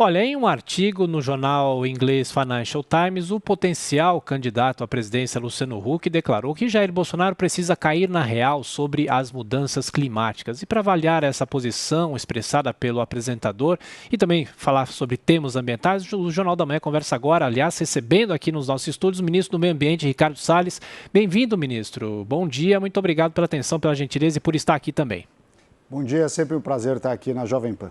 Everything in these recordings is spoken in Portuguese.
Olha, em um artigo no jornal inglês Financial Times, o potencial candidato à presidência Luciano Huck declarou que Jair Bolsonaro precisa cair na real sobre as mudanças climáticas. E para avaliar essa posição expressada pelo apresentador e também falar sobre temas ambientais, o Jornal da Manhã conversa agora, aliás, recebendo aqui nos nossos estúdios o ministro do Meio Ambiente, Ricardo Salles. Bem-vindo, ministro. Bom dia, muito obrigado pela atenção, pela gentileza e por estar aqui também. Bom dia, é sempre um prazer estar aqui na Jovem Pan.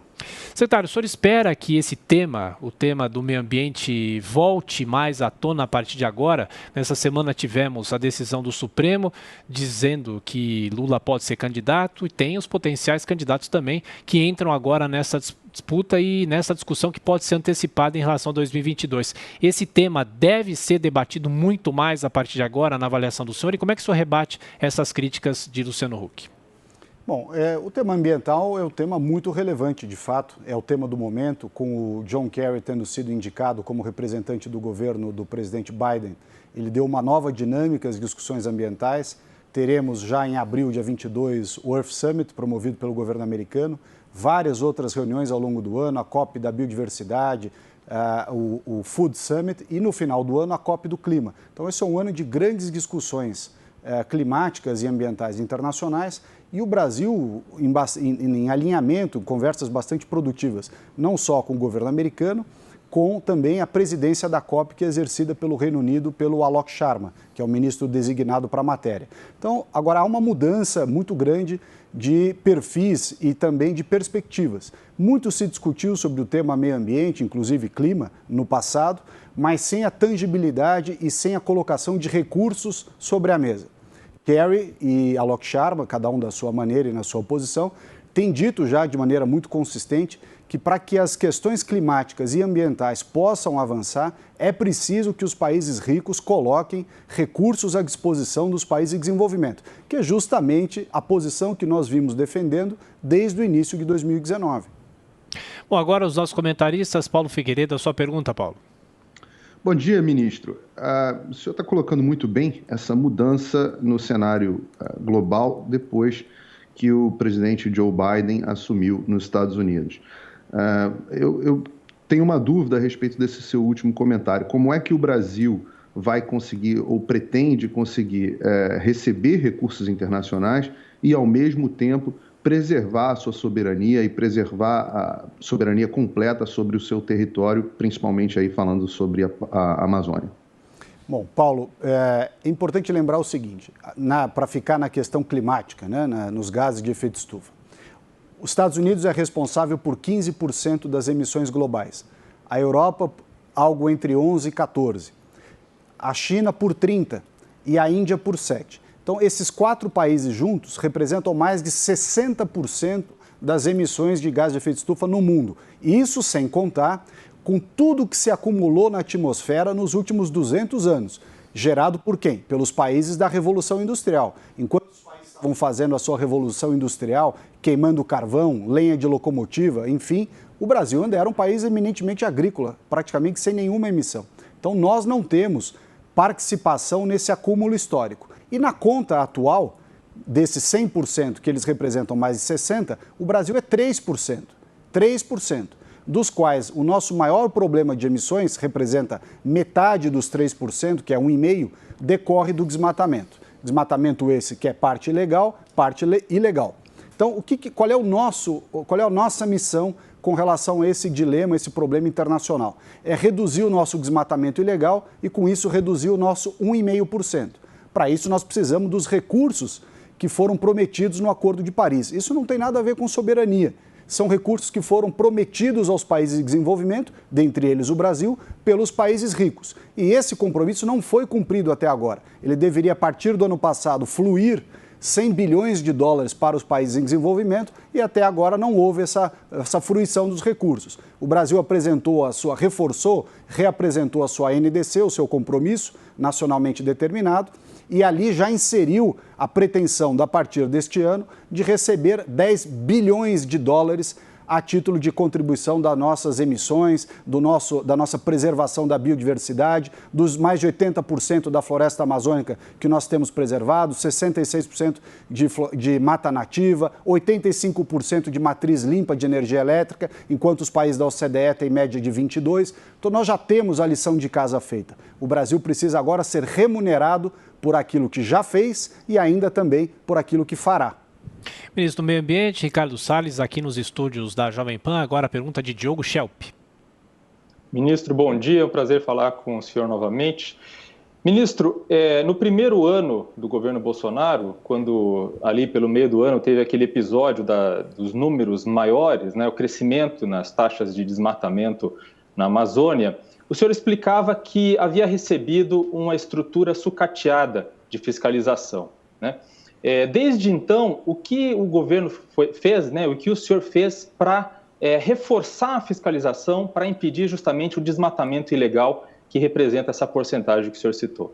Secretário, o senhor espera que esse tema, o tema do meio ambiente, volte mais à tona a partir de agora? Nessa semana tivemos a decisão do Supremo dizendo que Lula pode ser candidato e tem os potenciais candidatos também que entram agora nessa disputa e nessa discussão que pode ser antecipada em relação a 2022. Esse tema deve ser debatido muito mais a partir de agora na avaliação do senhor e como é que o senhor rebate essas críticas de Luciano Huck? Bom, o tema ambiental é um tema muito relevante, de fato, é o tema do momento, com o John Kerry tendo sido indicado como representante do governo do presidente Biden. Ele deu uma nova dinâmica às discussões ambientais. Teremos já em abril, dia 22, o Earth Summit, promovido pelo governo americano, várias outras reuniões ao longo do ano, a COP da biodiversidade, o Food Summit e, no final do ano, a COP do clima. Então, esse é um ano de grandes discussões climáticas e ambientais internacionais e o Brasil em alinhamento, conversas bastante produtivas, não só com o governo americano, com também a presidência da COP, que é exercida pelo Reino Unido, pelo Alok Sharma, que é o ministro designado para a matéria. Então, agora há uma mudança muito grande de perfis e também de perspectivas. Muito se discutiu sobre o tema meio ambiente, inclusive clima, no passado, mas sem a tangibilidade e sem a colocação de recursos sobre a mesa. Kerry e Alok Sharma, cada um da sua maneira e na sua posição, têm dito já de maneira muito consistente que para que as questões climáticas e ambientais possam avançar, é preciso que os países ricos coloquem recursos à disposição dos países em desenvolvimento, que é justamente a posição que nós vimos defendendo desde o início de 2019. Bom, agora os nossos comentaristas, Paulo Figueiredo, a sua pergunta, Paulo. Bom dia, ministro. O senhor está colocando muito bem essa mudança no cenário global depois que o presidente Joe Biden assumiu nos Estados Unidos. Eu tenho uma dúvida a respeito desse seu último comentário. Como é que o Brasil vai conseguir ou pretende conseguir receber recursos internacionais e, ao mesmo tempo, preservar a sua soberania e preservar a soberania completa sobre o seu território, principalmente aí falando sobre a Amazônia? Bom, Paulo, é importante lembrar o seguinte, para ficar na questão climática, né, nos gases de efeito estufa. Os Estados Unidos é responsável por 15% das emissões globais. A Europa, algo entre 11% e 14%. A China por 30% e a Índia por 7%. Então, esses 4 países juntos representam mais de 60% das emissões de gás de efeito estufa no mundo. Isso sem contar com tudo que se acumulou na atmosfera nos últimos 200 anos. Gerado por quem? Pelos países da Revolução Industrial. Enquanto os países estavam fazendo a sua Revolução Industrial, queimando carvão, lenha de locomotiva, enfim, o Brasil ainda era um país eminentemente agrícola, praticamente sem nenhuma emissão. Então, nós não temos participação nesse acúmulo histórico. E na conta atual, desses 100% que eles representam mais de 60%, o Brasil é 3%. 3%, dos quais o nosso maior problema de emissões, representa metade dos 3%, que é 1,5%, decorre do desmatamento. Desmatamento esse que é parte legal, parte ilegal. Então, qual é a nossa missão com relação a esse dilema, esse problema internacional? É reduzir o nosso desmatamento ilegal e, com isso, reduzir o nosso 1,5%. Para isso, nós precisamos dos recursos que foram prometidos no Acordo de Paris. Isso não tem nada a ver com soberania. São recursos que foram prometidos aos países em desenvolvimento, dentre eles o Brasil, pelos países ricos. E esse compromisso não foi cumprido até agora. Ele deveria, a partir do ano passado, fluir 100 bilhões de dólares para os países em desenvolvimento e até agora não houve essa fruição dos recursos. O Brasil reapresentou a sua NDC, o seu compromisso nacionalmente determinado, e ali já inseriu a pretensão, a partir deste ano, de receber 10 bilhões de dólares a título de contribuição das nossas emissões, da nossa preservação da biodiversidade, dos mais de 80% da floresta amazônica que nós temos preservado, 66% de mata nativa, 85% de matriz limpa de energia elétrica, enquanto os países da OCDE têm média de 22%. Então, nós já temos a lição de casa feita. O Brasil precisa agora ser remunerado por aquilo que já fez e ainda também por aquilo que fará. Ministro do Meio Ambiente, Ricardo Salles, aqui nos estúdios da Jovem Pan. Agora a pergunta de Diogo Schelp. Ministro, bom dia. É um prazer falar com o senhor novamente. Ministro, no primeiro ano do governo Bolsonaro, quando ali pelo meio do ano teve aquele episódio dos números maiores, né, o crescimento nas taxas de desmatamento na Amazônia, o senhor explicava que havia recebido uma estrutura sucateada de fiscalização, né? Desde então, o que o governo fez, né, o que o senhor fez para reforçar a fiscalização, para impedir justamente o desmatamento ilegal que representa essa porcentagem que o senhor citou?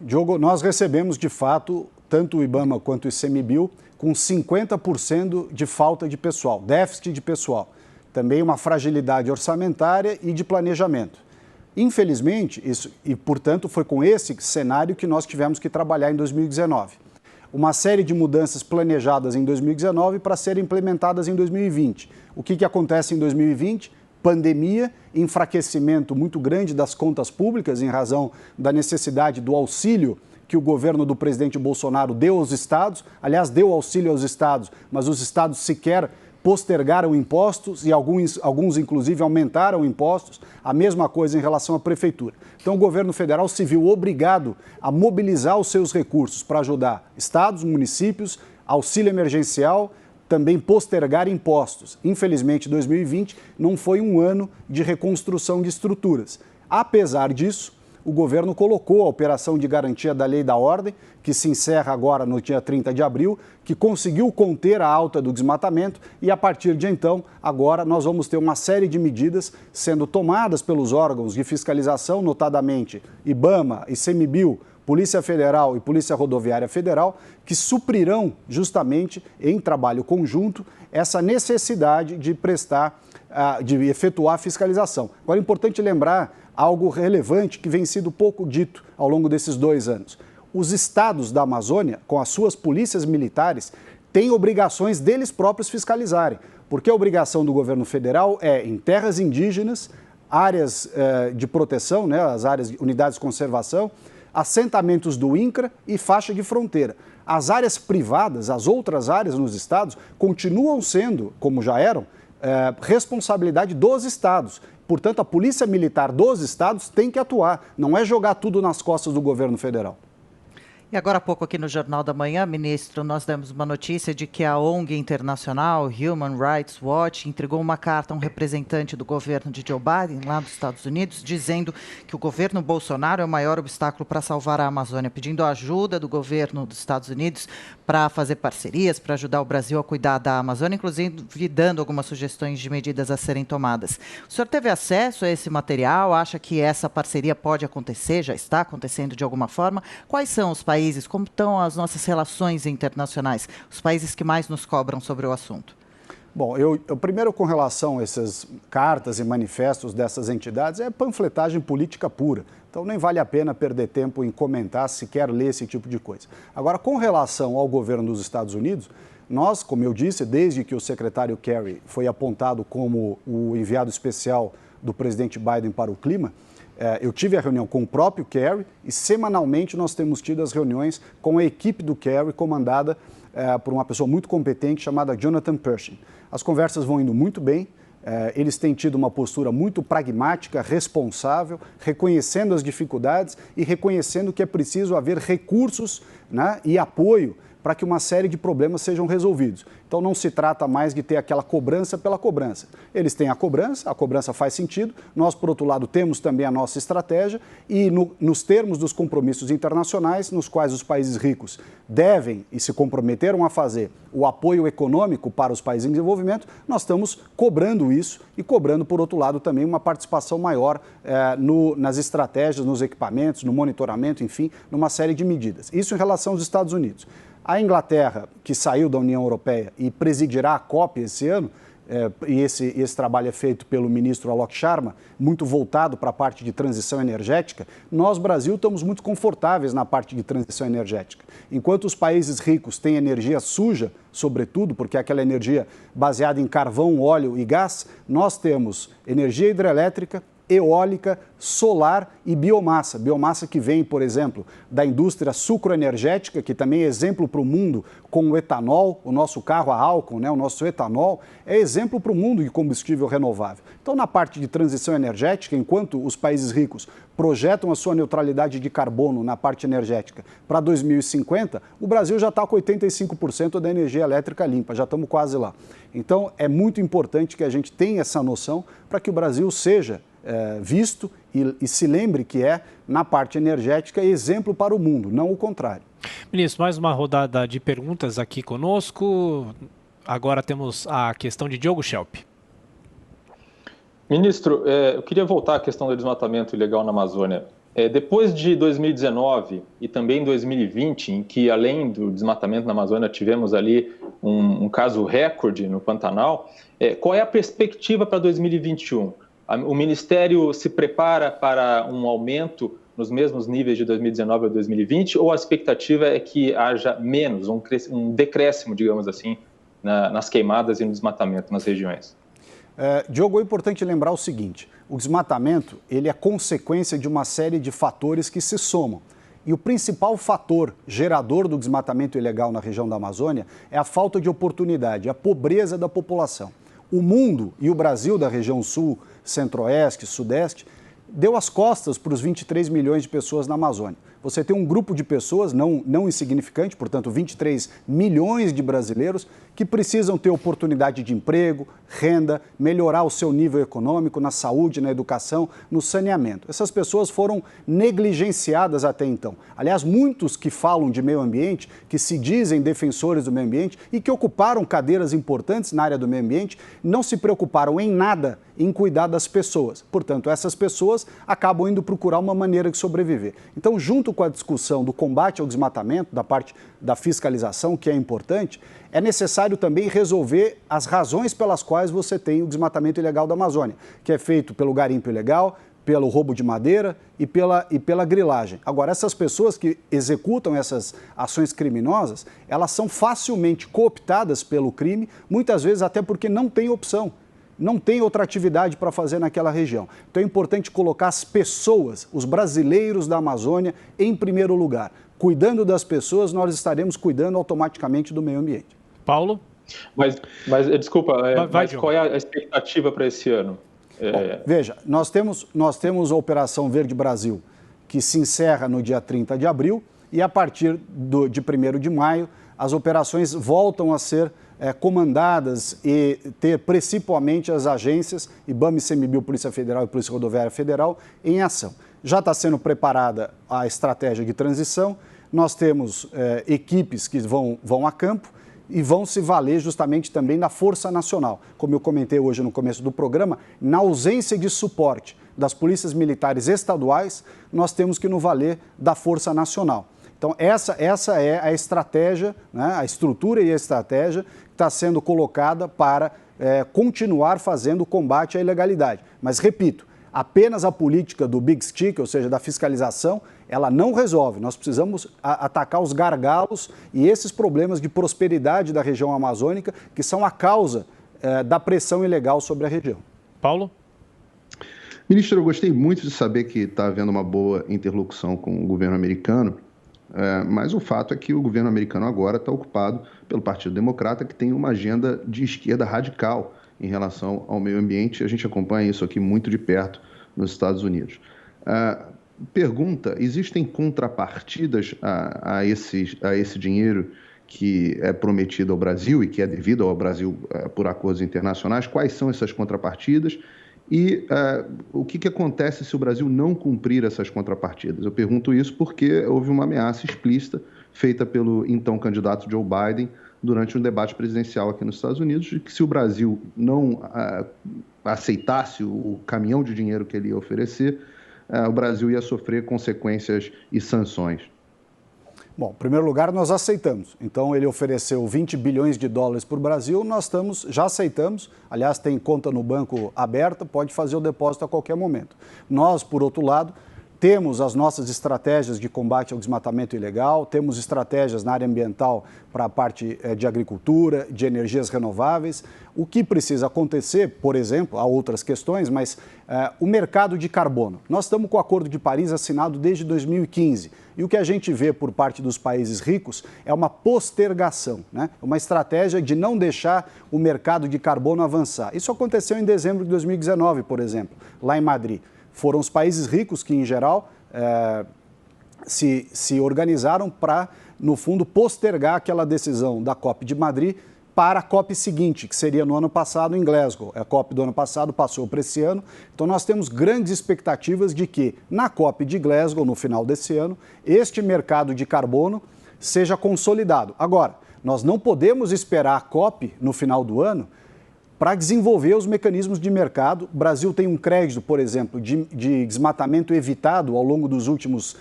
Diogo, nós recebemos, de fato, tanto o IBAMA quanto o ICMBio, com 50% de falta de pessoal, déficit de pessoal. Também uma fragilidade orçamentária e de planejamento. Infelizmente, portanto, foi com esse cenário que nós tivemos que trabalhar em 2019. Uma série de mudanças planejadas em 2019 para serem implementadas em 2020. O que acontece em 2020? Pandemia, enfraquecimento muito grande das contas públicas em razão da necessidade do auxílio que o governo do presidente Bolsonaro deu aos estados. Aliás, deu auxílio aos estados, mas os estados sequer postergaram impostos e alguns inclusive aumentaram impostos, a mesma coisa em relação à prefeitura. Então o governo federal se viu obrigado a mobilizar os seus recursos para ajudar estados, municípios, auxílio emergencial, também postergar impostos. Infelizmente, 2020 não foi um ano de reconstrução de estruturas. Apesar disso, o governo colocou a operação de garantia da lei da ordem, que se encerra agora no dia 30 de abril, que conseguiu conter a alta do desmatamento e, a partir de então, agora nós vamos ter uma série de medidas sendo tomadas pelos órgãos de fiscalização, notadamente IBAMA, ICMBio, Polícia Federal e Polícia Rodoviária Federal, que suprirão justamente em trabalho conjunto essa necessidade de de efetuar a fiscalização. Agora é importante lembrar algo relevante que vem sido pouco dito ao longo desses 2 anos. Os estados da Amazônia, com as suas polícias militares, têm obrigações deles próprios fiscalizarem, porque a obrigação do governo federal é em terras indígenas, áreas de proteção, né, as áreas de unidades de conservação, assentamentos do INCRA e faixa de fronteira. As áreas privadas, as outras áreas nos estados, continuam sendo, como já eram, responsabilidade dos estados. Portanto, a Polícia Militar dos estados tem que atuar, não é jogar tudo nas costas do governo federal. E agora há pouco aqui no Jornal da Manhã, ministro, nós demos uma notícia de que a ONG internacional Human Rights Watch entregou uma carta a um representante do governo de Joe Biden, lá dos Estados Unidos, dizendo que o governo Bolsonaro é o maior obstáculo para salvar a Amazônia, pedindo a ajuda do governo dos Estados Unidos para fazer parcerias, para ajudar o Brasil a cuidar da Amazônia, inclusive dando algumas sugestões de medidas a serem tomadas. O senhor teve acesso a esse material? Acha que essa parceria pode acontecer? Já está acontecendo de alguma forma? Quais são os países, como estão as nossas relações internacionais, os países que mais nos cobram sobre o assunto? Bom, eu primeiro, com relação a essas cartas e manifestos dessas entidades, é panfletagem política pura. Então, nem vale a pena perder tempo em comentar, sequer ler esse tipo de coisa. Agora, com relação ao governo dos Estados Unidos, nós, como eu disse, desde que o secretário Kerry foi apontado como o enviado especial do presidente Biden para o clima, eu tive a reunião com o próprio Kerry e semanalmente nós temos tido as reuniões com a equipe do Kerry, comandada por uma pessoa muito competente chamada Jonathan Pershing. As conversas vão indo muito bem, eles têm tido uma postura muito pragmática, responsável, reconhecendo as dificuldades e reconhecendo que é preciso haver recursos, né, e apoio para que uma série de problemas sejam resolvidos. Então não se trata mais de ter aquela cobrança pela cobrança. Eles têm a cobrança faz sentido, nós, por outro lado, temos também a nossa estratégia e nos termos dos compromissos internacionais, nos quais os países ricos devem e se comprometeram a fazer o apoio econômico para os países em desenvolvimento, nós estamos cobrando isso e cobrando, por outro lado, também uma participação maior nas estratégias, nos equipamentos, no monitoramento, enfim, numa série de medidas. Isso em relação aos Estados Unidos. A Inglaterra, que saiu da União Europeia e presidirá a COP esse ano, e esse trabalho é feito pelo ministro Alok Sharma, muito voltado para a parte de transição energética, nós, Brasil, estamos muito confortáveis na parte de transição energética. Enquanto os países ricos têm energia suja, sobretudo, porque é aquela energia baseada em carvão, óleo e gás, nós temos energia hidrelétrica, eólica, solar e biomassa. Biomassa que vem, por exemplo, da indústria sucroenergética, que também é exemplo para o mundo com o etanol, o nosso carro a álcool, né, o nosso etanol, é exemplo para o mundo de combustível renovável. Então, na parte de transição energética, enquanto os países ricos projetam a sua neutralidade de carbono na parte energética para 2050, o Brasil já está com 85% da energia elétrica limpa, já estamos quase lá. Então, é muito importante que a gente tenha essa noção para que o Brasil seja visto e se lembre que é, na parte energética, exemplo para o mundo, não o contrário. Ministro, mais uma rodada de perguntas aqui conosco. Agora temos a questão de Diogo Schelp. Ministro, eu queria voltar à questão do desmatamento ilegal na Amazônia. Depois de 2019 e também 2020, em que, além do desmatamento na Amazônia, tivemos ali um caso recorde no Pantanal, qual é a perspectiva para 2021? O Ministério se prepara para um aumento nos mesmos níveis de 2019 a 2020 ou a expectativa é que haja menos, um decréscimo, digamos assim, nas queimadas e no desmatamento nas regiões? Diogo, é importante lembrar o seguinte, o desmatamento ele é consequência de uma série de fatores que se somam. E o principal fator gerador do desmatamento ilegal na região da Amazônia é a falta de oportunidade, a pobreza da população. O mundo e o Brasil da região sul, centro-oeste, sudeste, deu as costas para os 23 milhões de pessoas na Amazônia. Você tem um grupo de pessoas não insignificante, portanto 23 milhões de brasileiros que precisam ter oportunidade de emprego, renda, melhorar o seu nível econômico na saúde, na educação, no saneamento. Essas pessoas foram negligenciadas até então. Aliás, muitos que falam de meio ambiente, que se dizem defensores do meio ambiente e que ocuparam cadeiras importantes na área do meio ambiente, não se preocuparam em nada em cuidar das pessoas. Portanto, essas pessoas acabam indo procurar uma maneira de sobreviver. Então, junto com a discussão do combate ao desmatamento, da parte da fiscalização, que é importante, é necessário também resolver as razões pelas quais você tem o desmatamento ilegal da Amazônia, que é feito pelo garimpo ilegal, pelo roubo de madeira e pela grilagem. Agora, essas pessoas que executam essas ações criminosas, elas são facilmente cooptadas pelo crime, muitas vezes até porque não tem opção. Não tem outra atividade para fazer naquela região. Então é importante colocar as pessoas, os brasileiros da Amazônia, em primeiro lugar. Cuidando das pessoas, nós estaremos cuidando automaticamente do meio ambiente. Paulo? Mas desculpa, mas qual é a expectativa para esse ano? Bom, veja, nós temos a Operação Verde Brasil, que se encerra no dia 30 de abril, e a partir de 1º de maio, as operações voltam a ser comandadas e ter principalmente as agências IBAMA, ICMBio, Polícia Federal e Polícia Rodoviária Federal em ação. Já está sendo preparada a estratégia de transição, nós temos equipes que vão a campo e vão se valer justamente também da Força Nacional. Como eu comentei hoje no começo do programa, na ausência de suporte das polícias militares estaduais, nós temos que nos valer da Força Nacional. Então, essa é a estratégia, né, a estrutura e a estratégia que está sendo colocada para continuar fazendo o combate à ilegalidade. Mas, repito, apenas a política do Big Stick, ou seja, da fiscalização, ela não resolve. Nós precisamos atacar os gargalos e esses problemas de prosperidade da região amazônica, que são a causa da pressão ilegal sobre a região. Paulo? Ministro, eu gostei muito de saber que está havendo uma boa interlocução com o governo americano. Mas o fato é que o governo americano agora está ocupado pelo Partido Democrata, que tem uma agenda de esquerda radical em relação ao meio ambiente. A gente acompanha isso aqui muito de perto nos Estados Unidos. Pergunta, existem contrapartidas a esse dinheiro que é prometido ao Brasil e que é devido ao Brasil por acordos internacionais? Quais são essas contrapartidas? E o que acontece se o Brasil não cumprir essas contrapartidas? Eu pergunto isso porque houve uma ameaça explícita feita pelo então candidato Joe Biden durante um debate presidencial aqui nos Estados Unidos, de que se o Brasil não aceitasse o caminhão de dinheiro que ele ia oferecer, o Brasil ia sofrer consequências e sanções. Bom, em primeiro lugar, nós aceitamos. Então, ele ofereceu 20 bilhões de dólares para o Brasil, nós já aceitamos. Aliás, tem conta no banco aberta, pode fazer o depósito a qualquer momento. Nós, por outro lado, temos as nossas estratégias de combate ao desmatamento ilegal, temos estratégias na área ambiental para a parte de agricultura, de energias renováveis. O que precisa acontecer, por exemplo, há outras questões, mas o mercado de carbono. Nós estamos com o Acordo de Paris assinado desde 2015 e o que a gente vê por parte dos países ricos é uma postergação, né? Uma estratégia de não deixar o mercado de carbono avançar. Isso aconteceu em dezembro de 2019, por exemplo, lá em Madrid. Foram os países ricos que, em geral, se organizaram para, no fundo, postergar aquela decisão da COP de Madrid para a COP seguinte, que seria no ano passado em Glasgow. A COP do ano passado passou para esse ano. Então, nós temos grandes expectativas de que, na COP de Glasgow, no final desse ano, este mercado de carbono seja consolidado. Agora, nós não podemos esperar a COP no final do ano para desenvolver os mecanismos de mercado. O Brasil tem um crédito, por exemplo, de desmatamento evitado ao longo dos últimos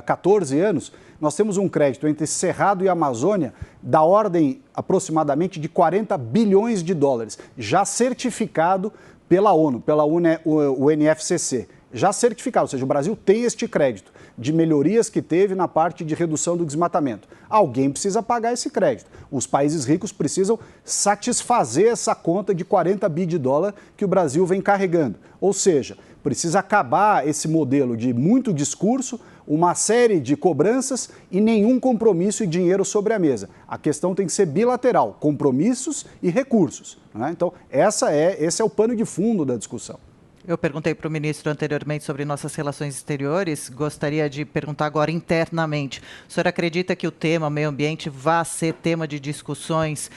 14 anos. Nós temos um crédito entre Cerrado e Amazônia da ordem aproximadamente de 40 bilhões de dólares, já certificado pela ONU, pela UNFCCC. Já certificado, ou seja, o Brasil tem este crédito de melhorias que teve na parte de redução do desmatamento. Alguém precisa pagar esse crédito. Os países ricos precisam satisfazer essa conta de 40 bi de dólar que o Brasil vem carregando. Ou seja, precisa acabar esse modelo de muito discurso, uma série de cobranças e nenhum compromisso e dinheiro sobre a mesa. A questão tem que ser bilateral, compromissos e recursos, né? Então, esse é o pano de fundo da discussão. Eu perguntei para o ministro anteriormente sobre nossas relações exteriores, gostaria de perguntar agora internamente. O senhor acredita que o tema meio ambiente vai ser tema de discussões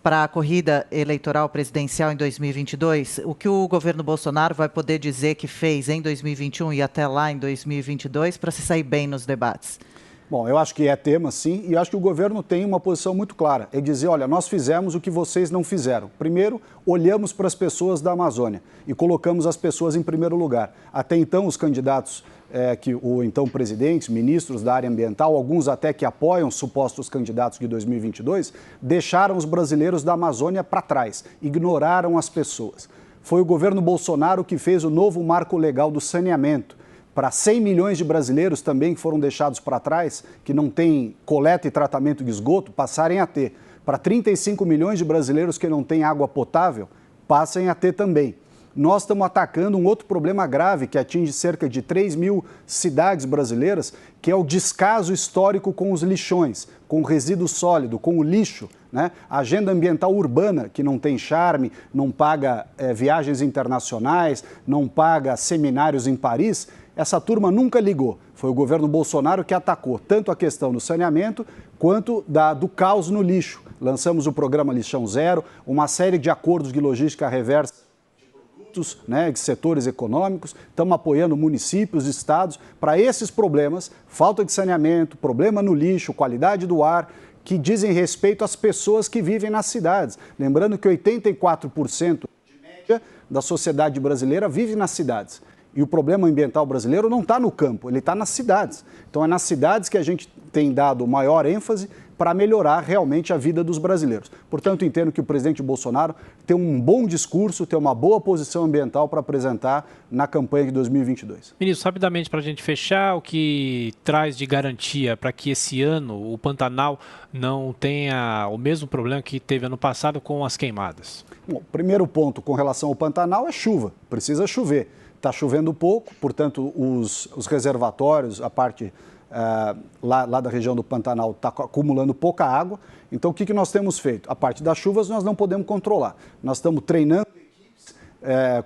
para a corrida eleitoral presidencial em 2022? O que o governo Bolsonaro vai poder dizer que fez em 2021 e até lá em 2022 para se sair bem nos debates? Bom, eu acho que é tema, sim, e acho que o governo tem uma posição muito clara. É dizer, olha, nós fizemos o que vocês não fizeram. Primeiro, olhamos para as pessoas da Amazônia e colocamos as pessoas em primeiro lugar. Até então, os candidatos, que o então presidente, ministros da área ambiental, alguns até que apoiam supostos candidatos de 2022, deixaram os brasileiros da Amazônia para trás, ignoraram as pessoas. Foi o governo Bolsonaro que fez o novo marco legal do saneamento, para 100 milhões de brasileiros também que foram deixados para trás, que não têm coleta e tratamento de esgoto, passarem a ter. Para 35 milhões de brasileiros que não têm água potável, passem a ter também. Nós estamos atacando um outro problema grave que atinge cerca de 3 mil cidades brasileiras, que é o descaso histórico com os lixões, com o resíduo sólido, com o lixo, né? A agenda ambiental urbana, que não tem charme, não paga viagens internacionais, não paga seminários em Paris, essa turma nunca ligou. Foi o governo Bolsonaro que atacou tanto a questão do saneamento quanto do caos no lixo. Lançamos o programa Lixão Zero, uma série de acordos de logística reversa de produtos, né, de setores econômicos. Estamos apoiando municípios, estados para esses problemas, falta de saneamento, problema no lixo, qualidade do ar, que dizem respeito às pessoas que vivem nas cidades. Lembrando que 84% de média da sociedade brasileira vive nas cidades. E o problema ambiental brasileiro não está no campo, ele está nas cidades. Então é nas cidades que a gente tem dado maior ênfase para melhorar realmente a vida dos brasileiros. Portanto, entendo que o presidente Bolsonaro tem um bom discurso, tem uma boa posição ambiental para apresentar na campanha de 2022. Ministro, rapidamente para a gente fechar, o que traz de garantia para que esse ano o Pantanal não tenha o mesmo problema que teve ano passado com as queimadas? Bom, o primeiro ponto com relação ao Pantanal é chuva, precisa chover. Está chovendo pouco, portanto, os reservatórios, a parte lá da região do Pantanal está acumulando pouca água. Então, o que nós temos feito? A parte das chuvas nós não podemos controlar. Nós estamos treinando equipes,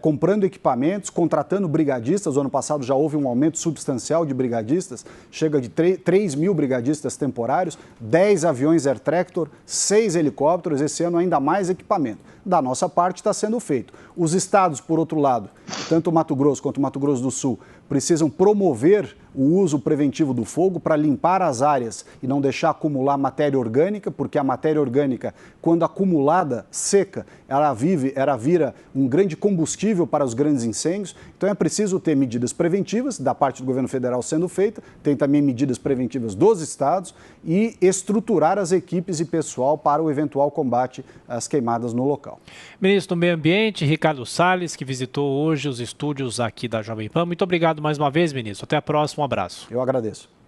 comprando equipamentos, contratando brigadistas. O ano passado já houve um aumento substancial de brigadistas, chega de 3 mil brigadistas temporários, 10 aviões Air Tractor, 6 helicópteros, esse ano ainda mais equipamento. Da nossa parte está sendo feito. Os estados, por outro lado, tanto o Mato Grosso quanto o Mato Grosso do Sul, precisam promover o uso preventivo do fogo para limpar as áreas e não deixar acumular matéria orgânica, porque a matéria orgânica, quando acumulada, seca, ela vira um grande combustível para os grandes incêndios. Então é preciso ter medidas preventivas da parte do governo federal sendo feita, tem também medidas preventivas dos estados e estruturar as equipes e pessoal para o eventual combate às queimadas no local. Ministro do Meio Ambiente, Ricardo Salles, que visitou hoje os estúdios aqui da Jovem Pan. Muito obrigado mais uma vez, ministro. Até a próxima, um abraço. Eu agradeço.